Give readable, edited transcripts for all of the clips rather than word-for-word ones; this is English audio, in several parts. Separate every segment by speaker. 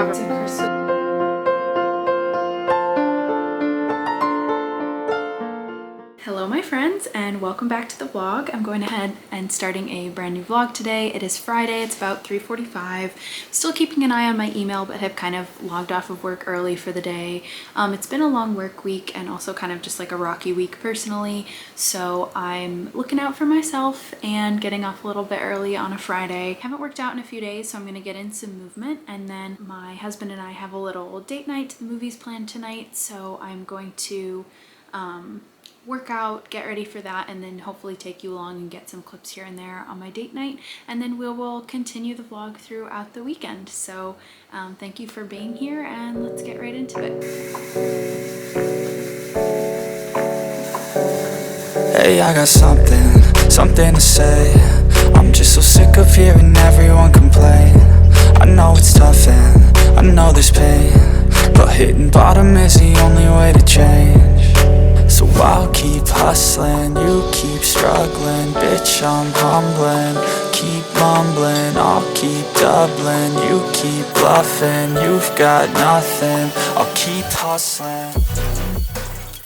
Speaker 1: back to Crystal. Hello my friends, and welcome back to the vlog. I'm going ahead and starting a brand new vlog today. It is Friday, it's about 3:45. Still keeping an eye on my email, but have kind of logged off of work early for the day. It's been a long work week and also kind of just like a rocky week personally. So I'm looking out for myself and getting off a little bit early on a Friday. Haven't worked out in a few days, so I'm gonna get in some movement. And then my husband and I have a little date night to the movies planned tonight. So I'm going to work out, get ready for that, and then hopefully take you along and get some clips here and there on my date night, and then we will continue the vlog throughout the weekend. So thank you for being here, and let's get right into it.
Speaker 2: Hey, I got something to say. I'm just so sick of hearing everyone complain. I know it's tough and I know there's pain, but hitting bottom is the only way to change. So I'll keep hustling, you keep struggling. Bitch, I'm humbling, keep mumbling. I'll keep doubling, you keep bluffing. You've got nothing, I'll keep hustling.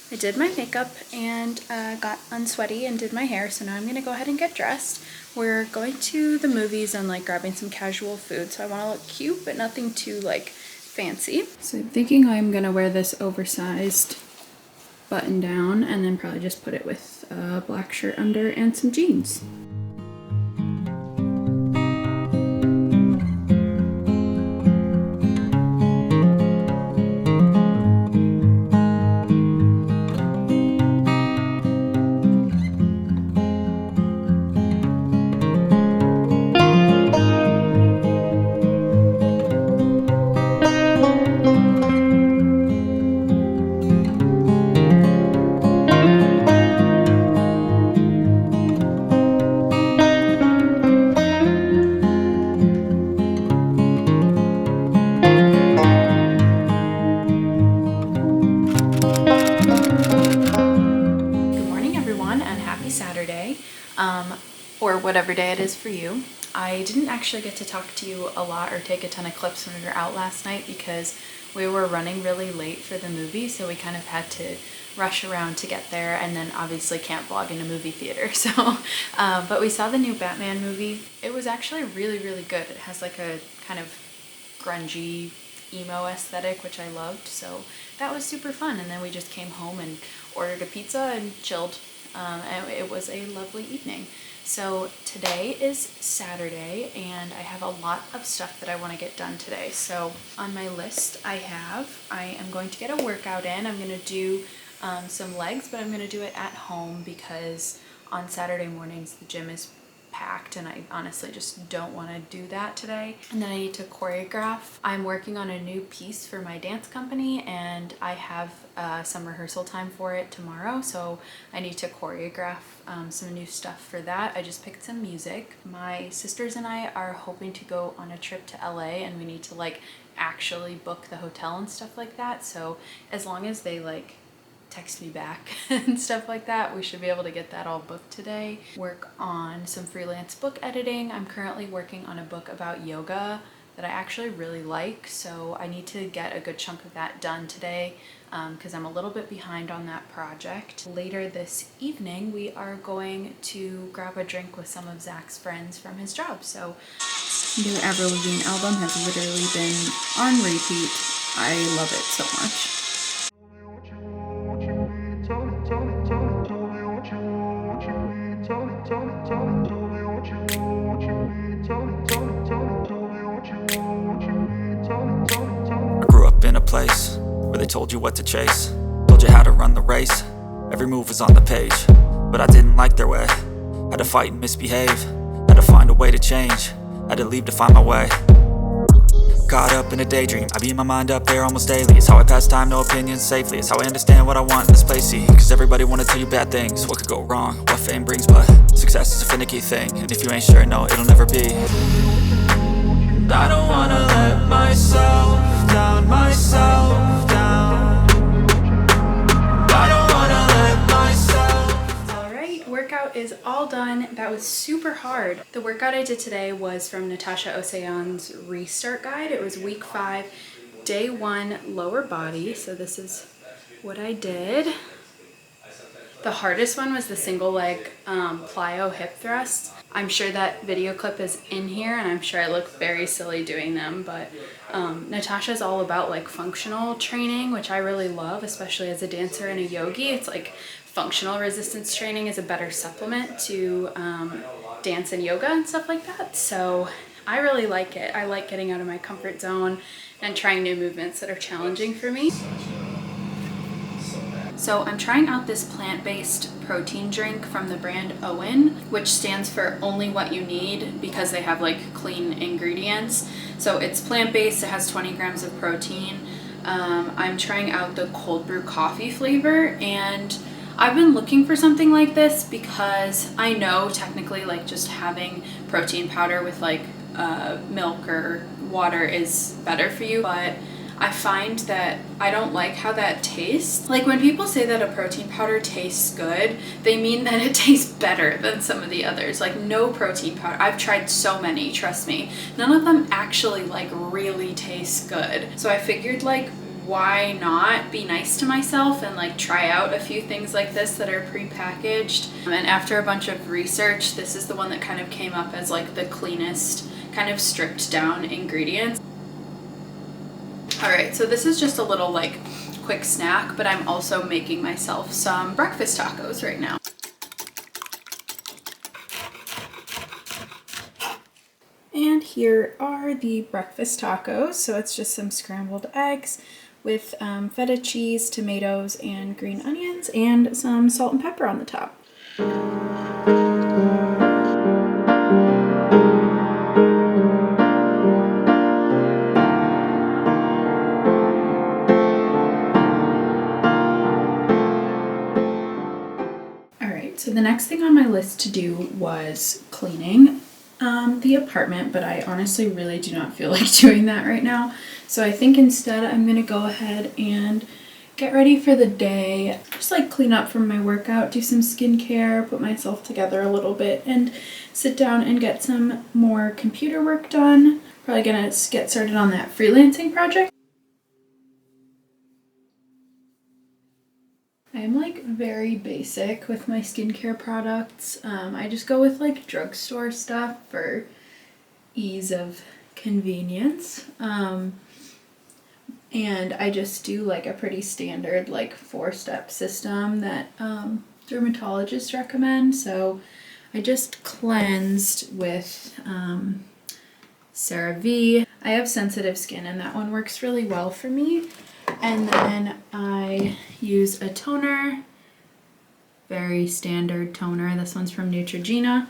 Speaker 1: I did my makeup and got unsweaty and did my hair, so now I'm gonna go ahead and get dressed. We're going to the movies and like grabbing some casual food, so I want to look cute but nothing too like fancy. So I'm thinking I'm gonna wear this oversized button down and then probably just put it with a black shirt under and some jeans. Saturday, or whatever day it is for you. I didn't actually get to talk to you a lot or take a ton of clips when we were out last night because we were running really late for the movie, so we kind of had to rush around to get there, and then obviously can't vlog in a movie theater. So but we saw the new Batman movie. It was actually really good. It has like a kind of grungy emo aesthetic, which I loved, so that was super fun. And then we just came home and ordered a pizza and chilled. And it was a lovely evening. So today is Saturday and I have a lot of stuff that I want to get done today. So on my list I am going to get a workout in. I'm going to do some legs, but I'm going to do it at home because on Saturday mornings the gym is packed and I honestly just don't want to do that today. And then I need to choreograph. I'm working on a new piece for my dance company and I have some rehearsal time for it tomorrow, so I need to choreograph some new stuff for that. I just picked some music. My sisters and I are hoping to go on a trip to LA and we need to like actually book the hotel and stuff like that, so as long as they like text me back and stuff like that, we should be able to get that all booked today. Work on some freelance book editing. I'm currently working on a book about yoga that I actually really like, so I need to get a good chunk of that done today because I'm a little bit behind on that project. Later this evening we are going to grab a drink with some of Zach's friends from his job. So the new Avril Lavigne album has literally been on repeat. I love it so much.
Speaker 2: I grew up in a place where they told you what to chase, told you how to run the race. Every move was on the page, but I didn't like their way. Had to fight and misbehave, had to find a way to change, had to leave to find my way. Caught up in a daydream, I beat my mind up there almost daily. It's how I pass time, no opinions safely. It's how I understand what I want in this place, see. Cause everybody wanna tell you bad things, what could go wrong, what fame brings. But success is a finicky thing, and if you ain't sure, no, it'll never be. I don't wanna let myself down, myself down. I don't wanna let myself.
Speaker 1: Alright, workout workout is all done. That was super hard. The workout I did today was from Natasha Ocean's Restart Guide. It was week 5, day 1, lower body. So this is what I did. The hardest one was the single leg plyo hip thrusts. I'm sure that video clip is in here, and I'm sure I look very silly doing them, but Natasha's all about like functional training, which I really love, especially as a dancer and a yogi. It's like functional resistance training is a better supplement to dance and yoga and stuff like that. So I really like it. I like getting out of my comfort zone and trying new movements that are challenging for me. So I'm trying out this plant-based protein drink from the brand OWYN, which stands for only what you need, because they have like clean ingredients. So it's plant-based, it has 20 grams of protein. I'm trying out the cold brew coffee flavor, and I've been looking for something like this because I know technically like just having protein powder with like milk or water is better for you, but I find that I don't like how that tastes. Like when people say that a protein powder tastes good, they mean that it tastes better than some of the others. Like no protein powder, I've tried so many, trust me, none of them actually like really taste good. So I figured like, why not be nice to myself and like try out a few things like this that are pre-packaged. And after a bunch of research, this is the one that kind of came up as like the cleanest, kind of stripped down ingredients. All right, so this is just a little like quick snack, but I'm also making myself some breakfast tacos right now. And here are the breakfast tacos. So it's just some scrambled eggs with feta cheese, tomatoes, and green onions, and some salt and pepper on the top. So the next thing on my list to do was cleaning the apartment, but I honestly really do not feel like doing that right now. So I think instead I'm going to go ahead and get ready for the day. Just like clean up from my workout, do some skincare, put myself together a little bit, and sit down and get some more computer work done. Probably going to get started on that freelancing project. I'm like very basic with my skincare products. I just go with like drugstore stuff for ease of convenience. And I just do like a pretty standard like 4-step system that dermatologists recommend. So I just cleansed with CeraVe. I have sensitive skin and that one works really well for me. And then I use a toner, very standard toner. This one's from Neutrogena.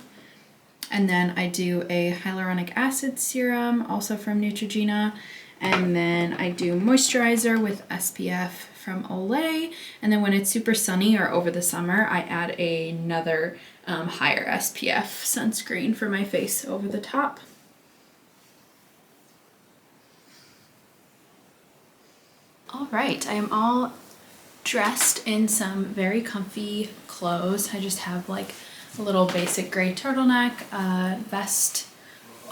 Speaker 1: And then I do a hyaluronic acid serum, also from Neutrogena. And then I do moisturizer with SPF from Olay. And then when it's super sunny or over the summer, I add another higher SPF sunscreen for my face over the top. All right, I am all dressed in some very comfy clothes. I just have like a little basic gray turtleneck, vest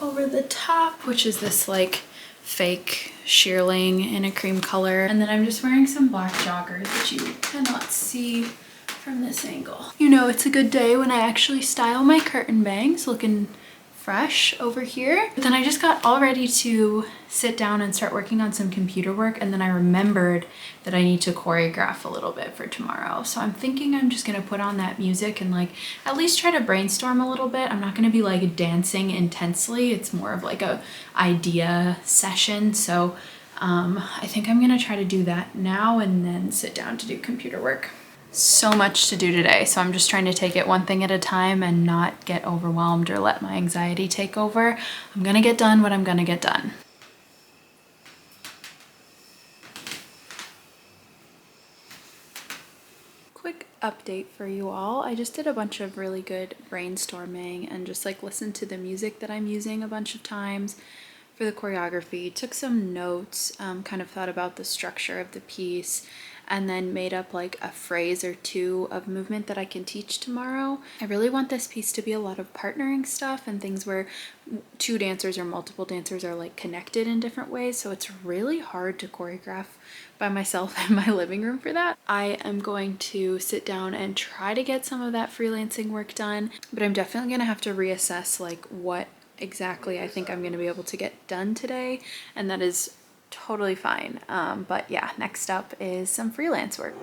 Speaker 1: over the top, which is this like fake shearling in a cream color. And then I'm just wearing some black joggers, which you cannot see from this angle. You know, it's a good day when I actually style my curtain bangs, looking fresh over here. But then I just got all ready to sit down and start working on some computer work, and then I remembered that I need to choreograph a little bit for tomorrow. So I'm thinking I'm just gonna put on that music and like at least try to brainstorm a little bit. I'm not gonna be like dancing intensely. It's more of like a idea session. So I think I'm gonna try to do that now and then sit down to do computer work. So much to do today, so I'm just trying to take it one thing at a time and not get overwhelmed or let my anxiety take over. I'm gonna get done what I'm gonna get done. Quick update for you all. I just did a bunch of really good brainstorming and just like listened to the music that I'm using a bunch of times for the choreography, took some notes, kind of thought about the structure of the piece, and then made up like a phrase or two of movement that I can teach tomorrow. I really want this piece to be a lot of partnering stuff and things where two dancers or multiple dancers are like connected in different ways. So it's really hard to choreograph by myself in my living room for that. I am going to sit down and try to get some of that freelancing work done, but I'm definitely gonna have to reassess like what exactly I think I'm gonna be able to get done today, and that is totally fine. But yeah, next up is some freelance work.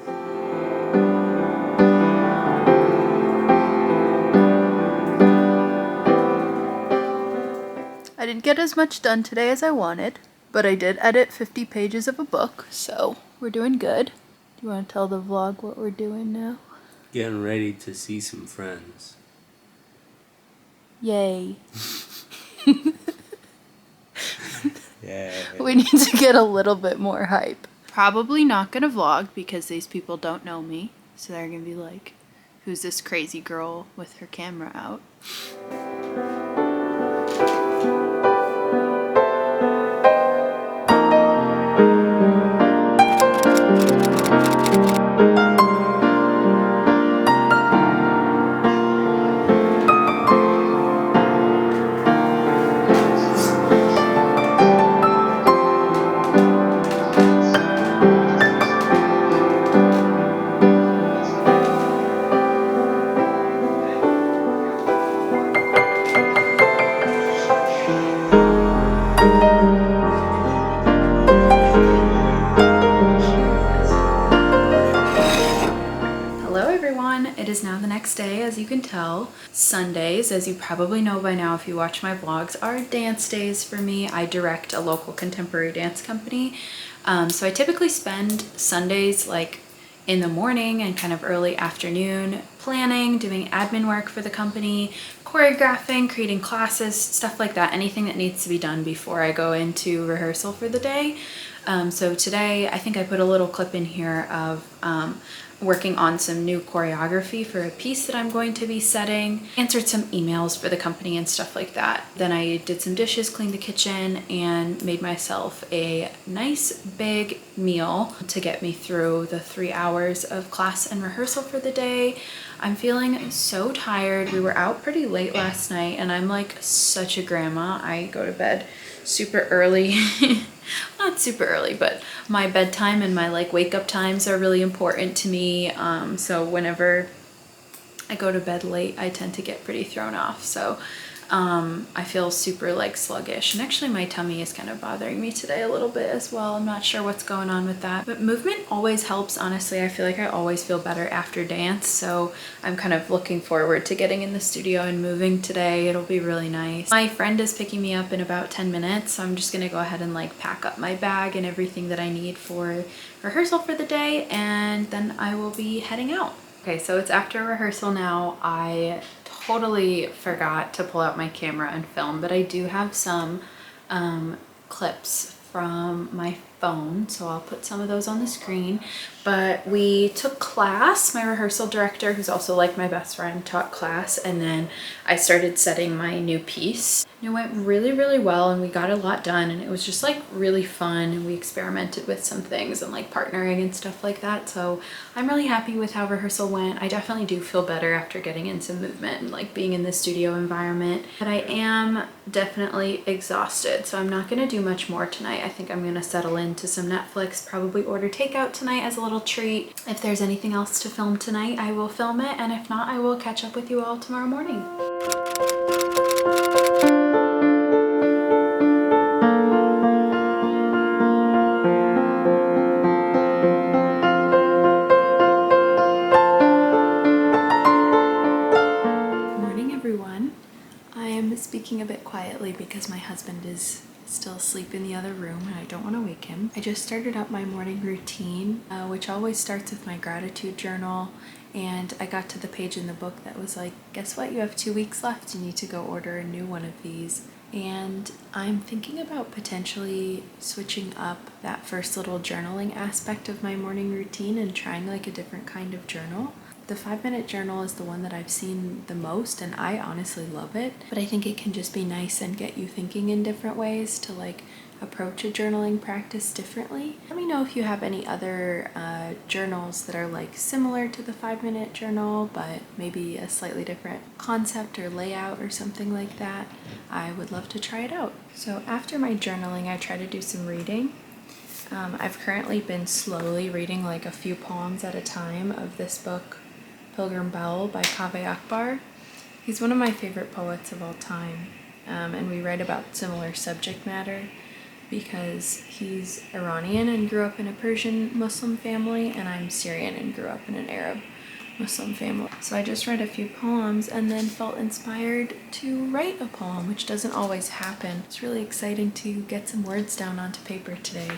Speaker 1: I didn't get as much done today as I wanted, but I did edit 50 pages of a book, so we're doing good. Do you want to tell the vlog what we're doing now?
Speaker 3: Getting ready to see some friends.
Speaker 1: Yay.
Speaker 3: Yeah.
Speaker 1: We need to get a little bit more hype. Probably not gonna vlog because these people don't know me, so they're gonna be like, who's this crazy girl with her camera out? It is now the next day, as you can tell. Sundays, as you probably know by now if you watch my vlogs, are dance days for me. I direct a local contemporary dance company. So I typically spend Sundays like in the morning and kind of early afternoon planning, doing admin work for the company, choreographing, creating classes, stuff like that, anything that needs to be done before I go into rehearsal for the day. So today I think I put a little clip in here of working on some new choreography for a piece that I'm going to be setting, answered some emails for the company and stuff like that. Then I did some dishes, cleaned the kitchen, and made myself a nice big meal to get me through the 3 hours of class and rehearsal for the day. I'm feeling so tired. We were out pretty late last night and I'm like such a grandma. I go to bed super early. Not super early, but my bedtime and my like wake up times are really important to me. So whenever I go to bed late, I tend to get pretty thrown off. So I feel super like sluggish, and actually my tummy is kind of bothering me today a little bit as well. I'm not sure what's going on with that, but movement always helps. Honestly, I feel like I always feel better after dance, so I'm kind of looking forward to getting in the studio and moving today. It'll be really nice. My friend is picking me up in about 10 minutes, so I'm just gonna go ahead and like pack up my bag and everything that I need for rehearsal for the day, and then I will be heading out. Okay, so it's after rehearsal now. I totally forgot to pull out my camera and film, but I do have some clips from my phone, so I'll put some of those on the screen. But we took class. My rehearsal director, who's also like my best friend, taught class, and then I started setting my new piece. And it went really, really well, and we got a lot done, and it was just like really fun, and we experimented with some things and like partnering and stuff like that. So I'm really happy with how rehearsal went. I definitely do feel better after getting into movement and like being in the studio environment, but I am definitely exhausted, so I'm not gonna do much more tonight. I think I'm gonna settle into some Netflix, probably order takeout tonight as a little treat. If there's anything else to film tonight, I will film it, and if not, I will catch up with you all tomorrow morning. Morning, everyone. I am speaking a bit quietly because my husband is still asleep in the other room and I don't want to wake him. I just started up my morning routine, which always starts with my gratitude journal, and I got to the page in the book that was like, guess what, you have 2 weeks left, you need to go order a new one of these. And I'm thinking about potentially switching up that first little journaling aspect of my morning routine and trying like a different kind of journal. The 5-minute journal is the one that I've seen the most, and I honestly love it, but I think it can just be nice and get you thinking in different ways to like
Speaker 4: approach a journaling practice differently. Let me know if you have any other journals that are like similar to the 5-minute journal, but maybe a slightly different concept or layout or something like that. I would love to try it out. So after my journaling, I try to do some reading. I've currently been slowly reading like a few poems at a time of this book, Pilgrim Bell by Kaveh Akbar. He's one of my favorite poets of all time, and we write about similar subject matter because he's Iranian and grew up in a Persian Muslim family, and I'm Syrian and grew up in an Arab Muslim family. So I just read a few poems and then felt inspired to write a poem, which doesn't always happen. It's really exciting to get some words down onto paper today.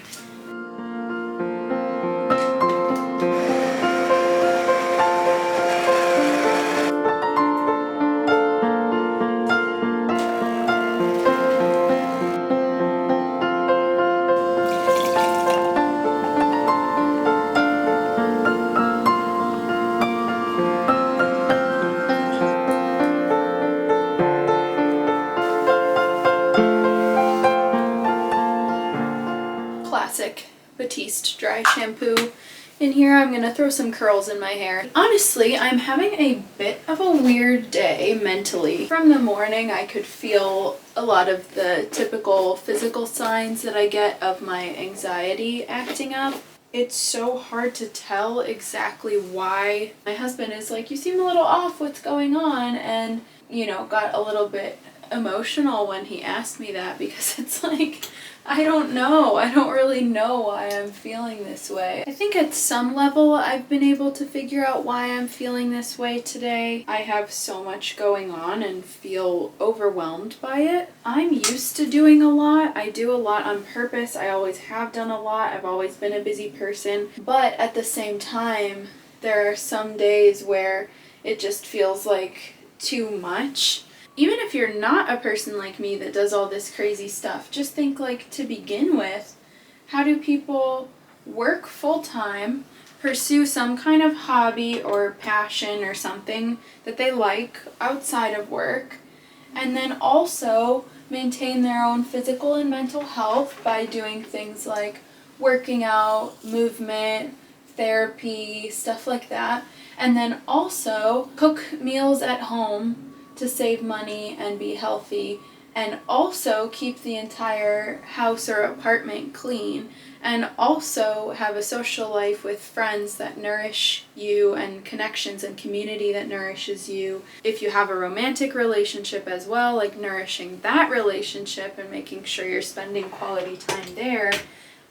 Speaker 4: Classic Batiste dry shampoo. In here I'm gonna throw some curls in my hair. Honestly, I'm having a bit of a weird day mentally. From the morning I could feel a lot of the typical physical signs that I get of my anxiety acting up. It's so hard to tell exactly why. My husband is like, you seem a little off, what's going on? And, you know, got a little bit emotional when he asked me that, because it's like, I don't know. I don't really know why I'm feeling this way. I think at some level I've been able to figure out why I'm feeling this way today. I have so much going on and feel overwhelmed by it. I'm used to doing a lot. I do a lot on purpose. I always have done a lot. I've always been a busy person. But at the same time, there are some days where it just feels like too much. Even if you're not a person like me that does all this crazy stuff, just think, like, to begin with, how do people work full-time, pursue some kind of hobby or passion or something that they like outside of work, and then also maintain their own physical and mental health by doing things like working out, movement, therapy, stuff like that, and then also cook meals at home to save money and be healthy, and also keep the entire house or apartment clean, and also have a social life with friends that nourish you and connections and community that nourishes you. If you have a romantic relationship as well, like nourishing that relationship and making sure you're spending quality time there.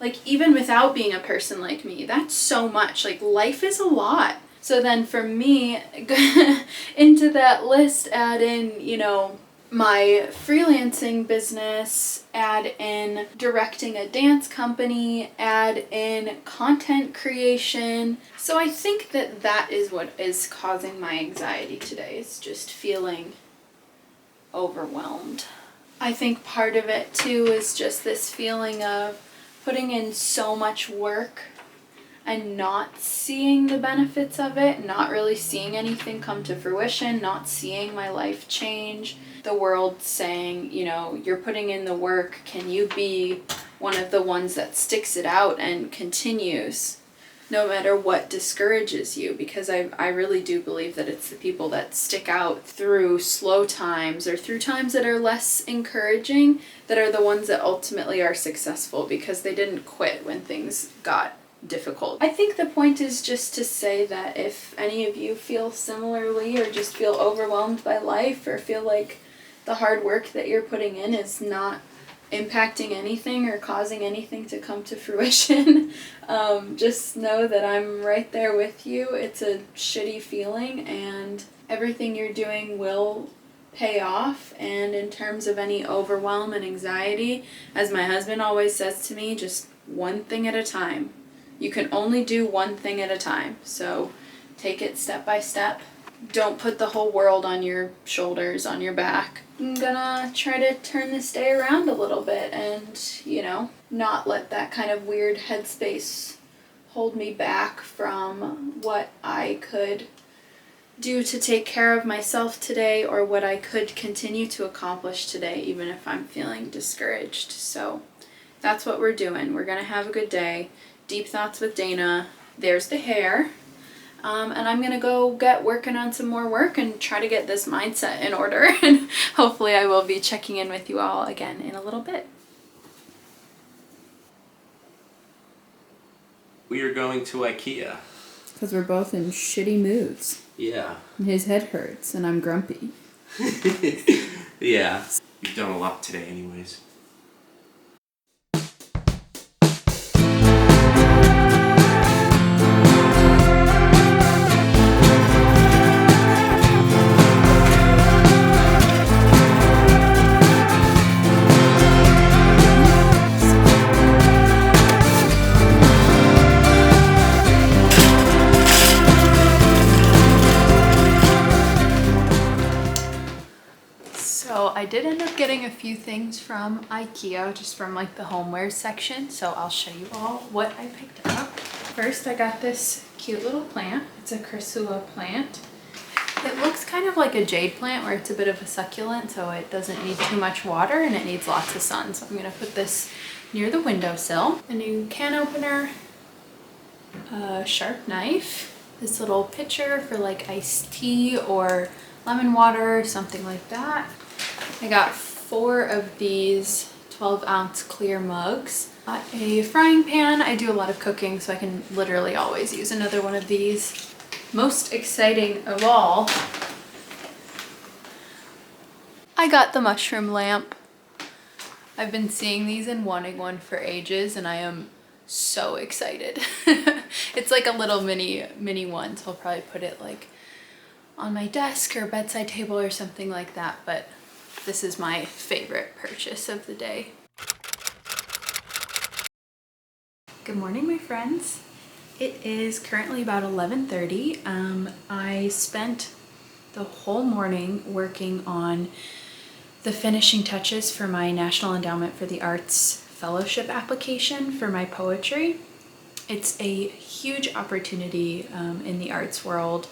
Speaker 4: Like, even without being a person like me, that's so much. Like, life is a lot. So then for me, into that list, add in, you know, my freelancing business, add in directing a dance company, add in content creation. So I think that that is what is causing my anxiety today. It's just feeling overwhelmed. I think part of it too is just this feeling of putting in so much work and not seeing the benefits of it, not really seeing anything come to fruition, not seeing my life change. The world saying, you know, you're putting in the work, can you be one of the ones that sticks it out and continues no matter what discourages you? Because I really do believe that it's the people that stick out through slow times or through times that are less encouraging that are the ones that ultimately are successful, because they didn't quit when things got difficult. I think the point is just to say that if any of you feel similarly or just feel overwhelmed by life or feel like the hard work that you're putting in is not impacting anything or causing anything to come to fruition, just know that I'm right there with you. It's a shitty feeling and everything you're doing will pay off. And in terms of any overwhelm and anxiety, as my husband always says to me, just one thing at a time. You can only do one thing at a time, so take it step by step. Don't put the whole world on your shoulders, on your back. I'm gonna try to turn this day around a little bit and, you know, not let that kind of weird headspace hold me back from what I could do to take care of myself today or what I could continue to accomplish today, even if I'm feeling discouraged. So that's what we're doing. We're gonna have a good day. Deep thoughts with Dana. There's the hair. And I'm gonna go get working on some more work and try to get this mindset in order. And hopefully I will be checking in with you all again in a little bit.
Speaker 3: We are going to IKEA.
Speaker 4: Because we're both in shitty moods.
Speaker 3: Yeah.
Speaker 4: And his head hurts and I'm grumpy.
Speaker 3: Yeah. You've done a lot today anyways.
Speaker 1: So I did end up getting a few things from IKEA, just from like the homeware section. So I'll show you all what I picked up. First, I got this cute little plant. It's a Crassula plant. It looks kind of like a jade plant where it's a bit of a succulent, so it doesn't need too much water and it needs lots of sun. So I'm gonna put this near the windowsill. A new can opener, a sharp knife, this little pitcher for like iced tea or lemon water, something like that. I got 4 of these 12-ounce clear mugs. Got a frying pan. I do a lot of cooking, so I can literally always use another one of these. Most exciting of all, I got the mushroom lamp. I've been seeing these and wanting one for ages, and I am so excited. It's like a little mini one, so I'll probably put it like on my desk or bedside table or something like that, but this is my favorite purchase of the day. Good morning, my friends. It is currently about 11:30. I spent the whole morning working on the finishing touches for my National Endowment for the Arts Fellowship application for my poetry. It's a huge opportunity in the arts world,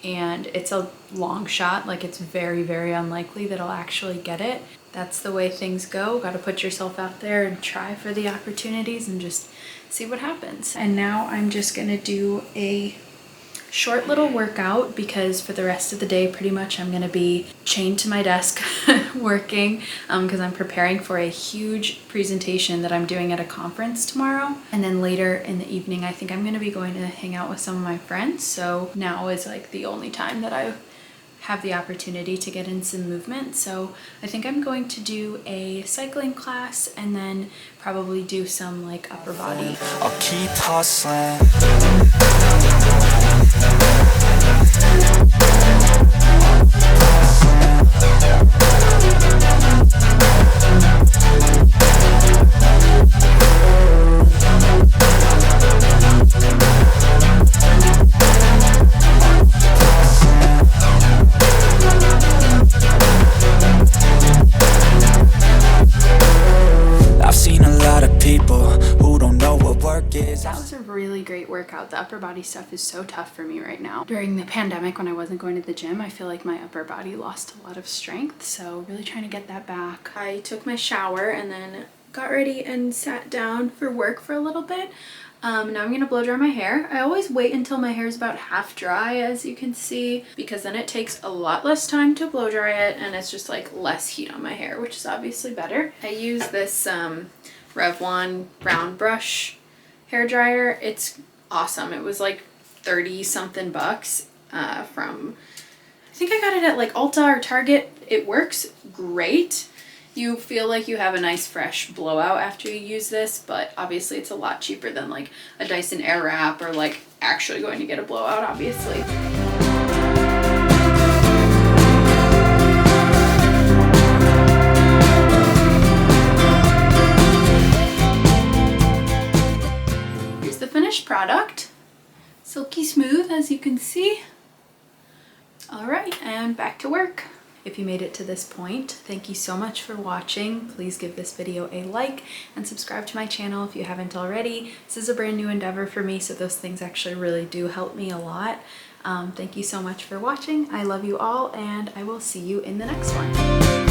Speaker 1: and it's a long shot. Like, it's very, very unlikely that I'll actually get it. That's the way things go. Got to put yourself out there and try for the opportunities and just see what happens. And now I'm just gonna do a short little workout because for the rest of the day, pretty much I'm gonna be chained to my desk working because I'm preparing for a huge presentation that I'm doing at a conference tomorrow. And then later in the evening, I think I'm gonna be going to hang out with some of my friends. So now is like the only time that I have the opportunity to get in some movement. So I think I'm going to do a cycling class and then probably do some like upper body.
Speaker 2: I'll keep hustling. I've seen a lot of people who don't know what work is.
Speaker 1: That was a really great workout. The upper body stuff is so tough for me right now. During the pandemic, when I wasn't going to the gym, I feel like my upper body lost a lot of strength. So really trying to get that back. I took my shower and then got ready and sat down for work for a little bit. Now I'm gonna blow dry my hair. I always wait until my hair is about half dry, as you can see, because then it takes a lot less time to blow dry it and it's just like less heat on my hair, which is obviously better. I use this Revlon brown brush hair dryer. It's awesome. It was like 30 something bucks from, I think I got it at like Ulta or Target. It works great. You feel like you have a nice fresh blowout after you use this, but obviously it's a lot cheaper than like a Dyson Airwrap or like actually going to get a blowout, obviously. Here's the finished product. Silky smooth, as you can see. All right, and back to work. If you made it to this point, thank you so much for watching. Please give this video a like and subscribe to my channel if you haven't already. This is a brand new endeavor for me, so those things actually really do help me a lot. Thank you so much for watching. I love you all, and I will see you in the next one.